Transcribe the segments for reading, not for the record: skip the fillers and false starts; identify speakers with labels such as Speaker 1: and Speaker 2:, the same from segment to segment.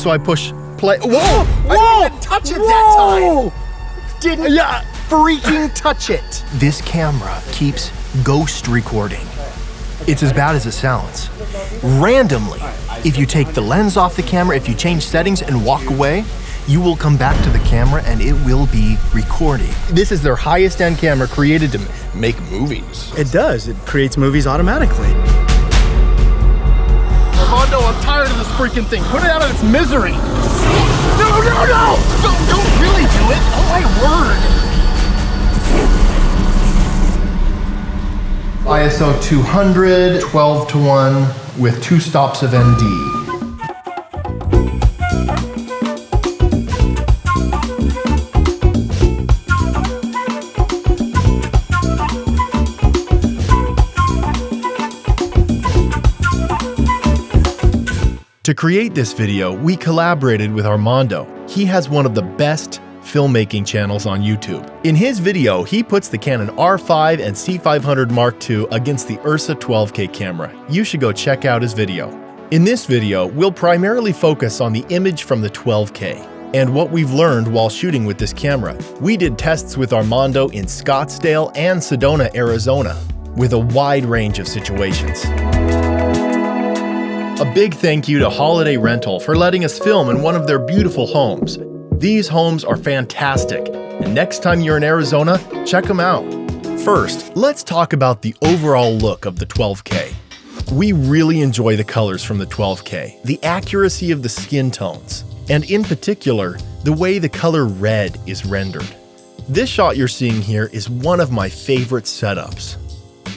Speaker 1: So I push play. Whoa!
Speaker 2: I didn't touch it that time. Didn't
Speaker 1: Yeah.
Speaker 2: freaking touch it.
Speaker 1: This camera keeps ghost recording. It's as bad as it sounds. Randomly, if you take the lens off the camera, if you change settings and walk away, you will come back to the camera and it will be recording. This is their highest end camera created to make movies.
Speaker 2: It does. It creates movies automatically.
Speaker 1: Armando, I'm tired of this freaking thing. Put it out of its misery. No! Don't really do it. Oh my word. ISO 200, 12:1 with 2 stops of ND. To create this video, we collaborated with Armando. He has one of the best filmmaking channels on YouTube. In his video, he puts the Canon R5 and C500 Mark II against the URSA 12K camera. You should go check out his video. In this video, we'll primarily focus on the image from the 12K and what we've learned while shooting with this camera. We did tests with Armando in Scottsdale and Sedona, Arizona, with a wide range of situations. A big thank you to Holiday Rental for letting us film in one of their beautiful homes. These homes are fantastic, and next time you're in Arizona, check them out. First, let's talk about the overall look of the 12K. We really enjoy the colors from the 12K, the accuracy of the skin tones, and in particular, the way the color red is rendered. This shot you're seeing here is one of my favorite setups.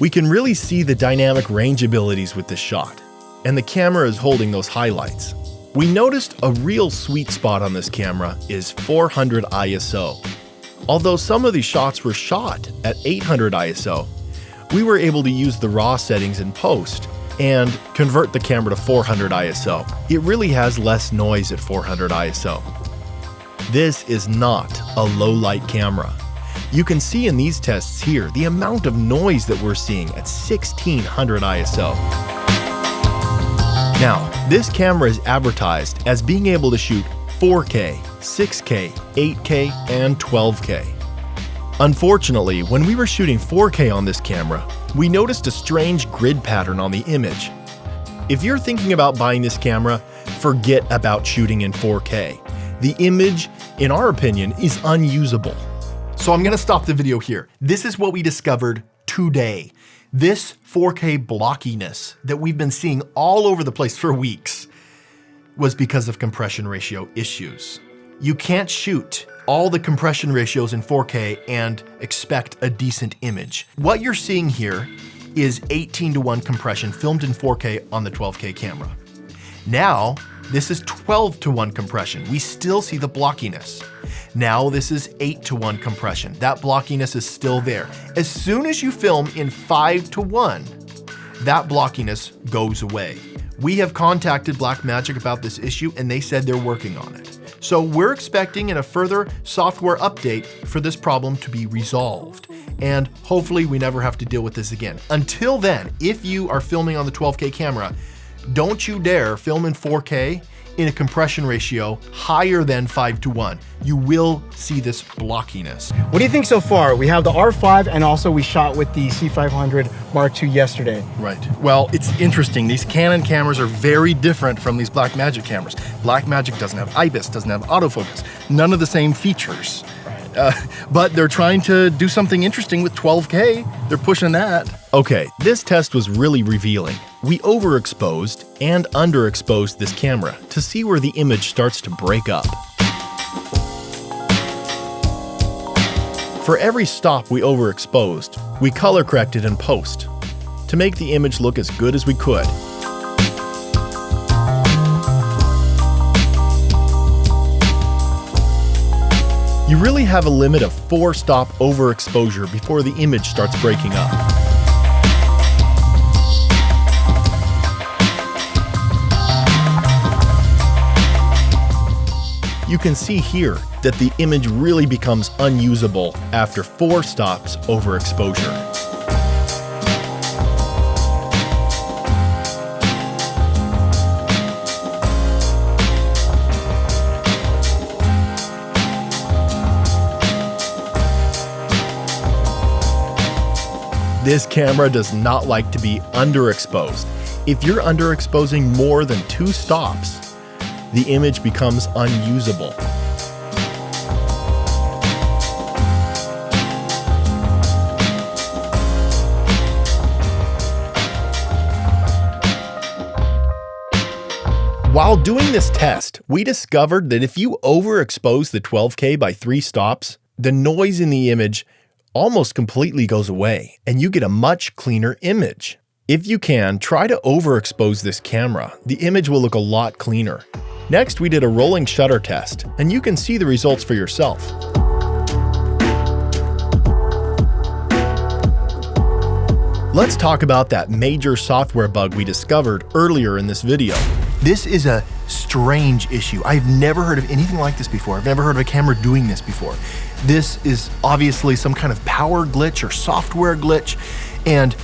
Speaker 1: We can really see the dynamic range abilities with this shot, and the camera is holding those highlights. We noticed a real sweet spot on this camera is 400 ISO. Although some of these shots were shot at 800 ISO, we were able to use the raw settings in post and convert the camera to 400 ISO. It really has less noise at 400 ISO. This is not a low light camera. You can see in these tests here the amount of noise that we're seeing at 1600 ISO. Now, this camera is advertised as being able to shoot 4K, 6K, 8K, and 12K. Unfortunately, when we were shooting 4K on this camera, we noticed a strange grid pattern on the image. If you're thinking about buying this camera, forget about shooting in 4K. The image, in our opinion, is unusable. So I'm gonna stop the video here. This is what we discovered today. This 4K blockiness that we've been seeing all over the place for weeks was because of compression ratio issues. You can't shoot all the compression ratios in 4K and expect a decent image. What you're seeing here is 18:1 compression filmed in 4K on the 12K camera. Now, this is 12:1 compression. We still see the blockiness. Now this is 8:1 compression. That blockiness is still there. As soon as you film in 5:1, that blockiness goes away. We have contacted Blackmagic about this issue and they said they're working on it. So we're expecting in a further software update for this problem to be resolved. And hopefully we never have to deal with this again. Until then, if you are filming on the 12K camera, don't you dare film in 4K in a compression ratio higher than 5:1. You will see this blockiness.
Speaker 2: What do you think so far? We have the R5 and also we shot with the C500 Mark II yesterday.
Speaker 1: Right. Well, it's interesting. These Canon cameras are very different from these Blackmagic cameras. Blackmagic doesn't have IBIS, doesn't have autofocus, none of the same features. But they're trying to do something interesting with 12K. They're pushing that. Okay, this test was really revealing. We overexposed and underexposed this camera to see where the image starts to break up. For every stop we overexposed, we color corrected in post to make the image look as good as we could. You really have a limit of 4 stop overexposure before the image starts breaking up. You can see here that the image really becomes unusable after 4 stops overexposure. This camera does not like to be underexposed. If you're underexposing more than 2 stops, the image becomes unusable. While doing this test, we discovered that if you overexpose the 12K by 3 stops, the noise in the image almost completely goes away and you get a much cleaner image. If you can, try to overexpose this camera. The image will look a lot cleaner. Next, we did a rolling shutter test, and you can see the results for yourself. Let's talk about that major software bug we discovered earlier in this video. This is a strange issue. I've never heard of anything like this before. I've never heard of a camera doing this before. This is obviously some kind of power glitch or software glitch, and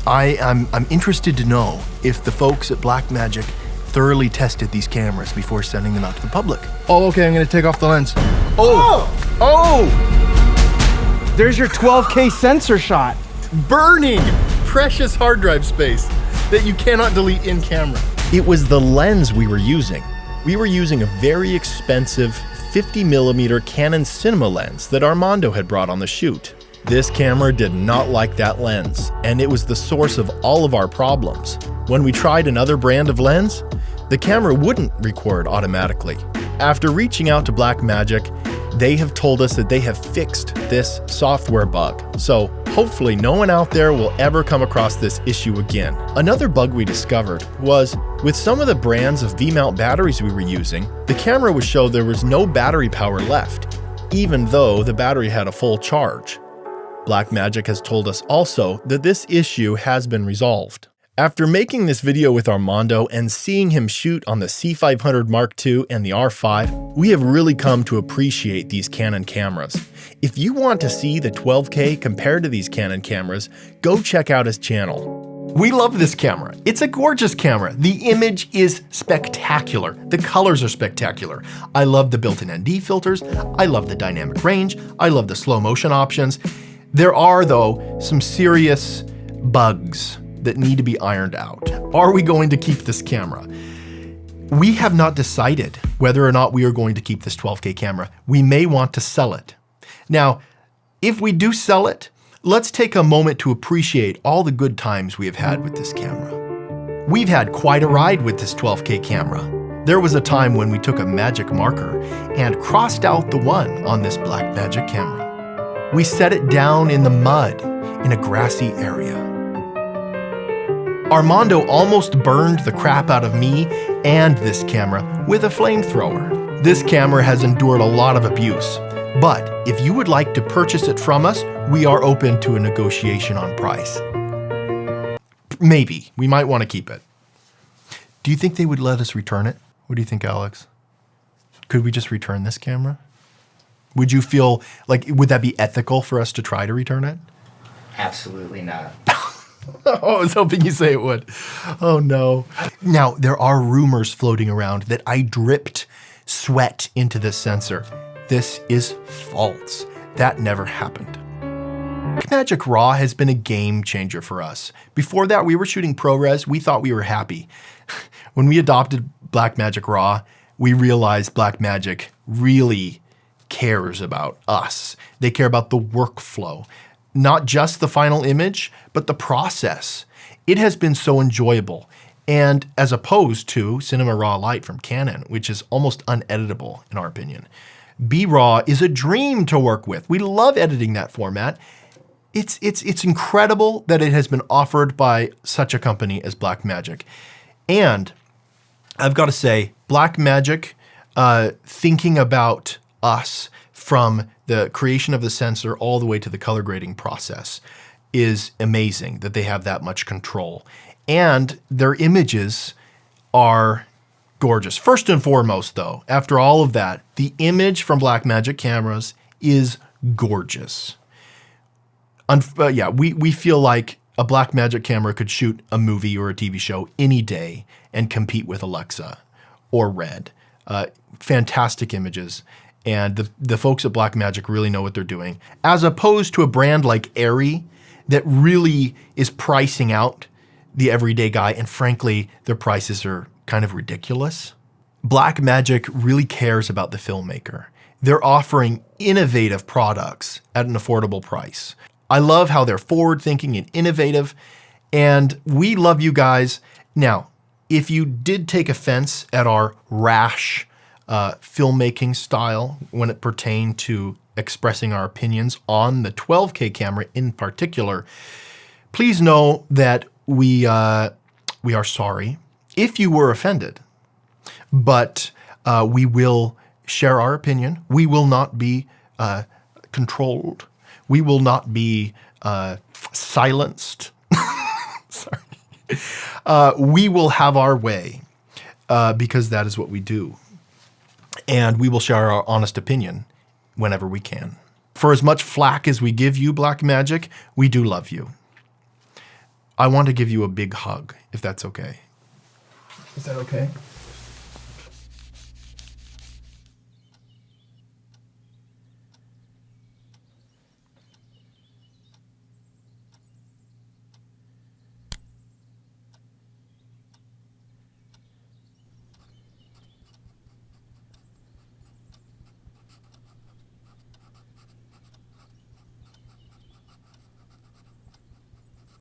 Speaker 1: I'm interested to know if the folks at Blackmagic thoroughly tested these cameras before sending them out to the public.
Speaker 2: Oh, okay, I'm gonna take off the lens. Oh! There's your 12K sensor shot.
Speaker 1: Burning precious hard drive space that you cannot delete in camera. It was the lens we were using. We were using a very expensive 50mm Canon cinema lens that Armando had brought on the shoot. This camera did not like that lens, and it was the source of all of our problems. When we tried another brand of lens, the camera wouldn't record automatically. After reaching out to Blackmagic, they have told us that they have fixed this software bug. So hopefully no one out there will ever come across this issue again. Another bug we discovered was with some of the brands of V-mount batteries we were using, the camera would show there was no battery power left, even though the battery had a full charge. Blackmagic has told us also that this issue has been resolved. After making this video with Armando and seeing him shoot on the C500 Mark II and the R5, we have really come to appreciate these Canon cameras. If you want to see the 12K compared to these Canon cameras, go check out his channel. We love this camera. It's a gorgeous camera. The image is spectacular. The colors are spectacular. I love the built-in ND filters. I love the dynamic range. I love the slow motion options. There are, though, some serious bugs that need to be ironed out. Are we going to keep this camera? We have not decided whether or not we are going to keep this 12K camera. We may want to sell it. Now, if we do sell it, let's take a moment to appreciate all the good times we have had with this camera. We've had quite a ride with this 12K camera. There was a time when we took a magic marker and crossed out the 1 on this Blackmagic camera. We set it down in the mud in a grassy area. Armando almost burned the crap out of me and this camera with a flamethrower. This camera has endured a lot of abuse, but if you would like to purchase it from us, we are open to a negotiation on price. Maybe. We might want to keep it. Do you think they would let us return it? What do you think, Alex? Could we just return this camera? Would you feel like, would that be ethical for us to try to return it?
Speaker 3: Absolutely not.
Speaker 1: Oh, I was hoping you say it would. Oh no. Now, there are rumors floating around that I dripped sweat into this sensor. This is false. That never happened. Blackmagic RAW has been a game changer for us. Before that, we were shooting ProRes. We thought we were happy. When we adopted Blackmagic RAW, we realized Blackmagic really cares about us. They care about the workflow. Not just the final image, but the process. It has been so enjoyable. And as opposed to Cinema Raw Lite from Canon, which is almost uneditable in our opinion. B-RAW is a dream to work with. We love editing that format. It's incredible that it has been offered by such a company as Blackmagic. And I've got to say, Blackmagic, thinking about us from the creation of the sensor all the way to the color grading process is amazing that they have that much control. And their images are gorgeous. First and foremost though, after all of that, the image from Blackmagic cameras is gorgeous. Yeah, we feel like a Blackmagic camera could shoot a movie or a TV show any day and compete with Alexa or Red. Fantastic images. And the folks at Blackmagic really know what they're doing. As opposed to a brand like Arri that really is pricing out the everyday guy, and frankly, their prices are kind of ridiculous. Blackmagic really cares about the filmmaker. They're offering innovative products at an affordable price. I love how they're forward-thinking and innovative, and we love you guys. Now, if you did take offense at our rash filmmaking style when it pertained to expressing our opinions on the 12K camera in particular, please know that we are sorry if you were offended, but we will share our opinion. We will not be controlled. We will not be silenced. Sorry. We will have our way because that is what we do. And we will share our honest opinion whenever we can. For as much flack as we give you, Blackmagic, we do love you. I want to give you a big hug, if that's okay. Is that okay?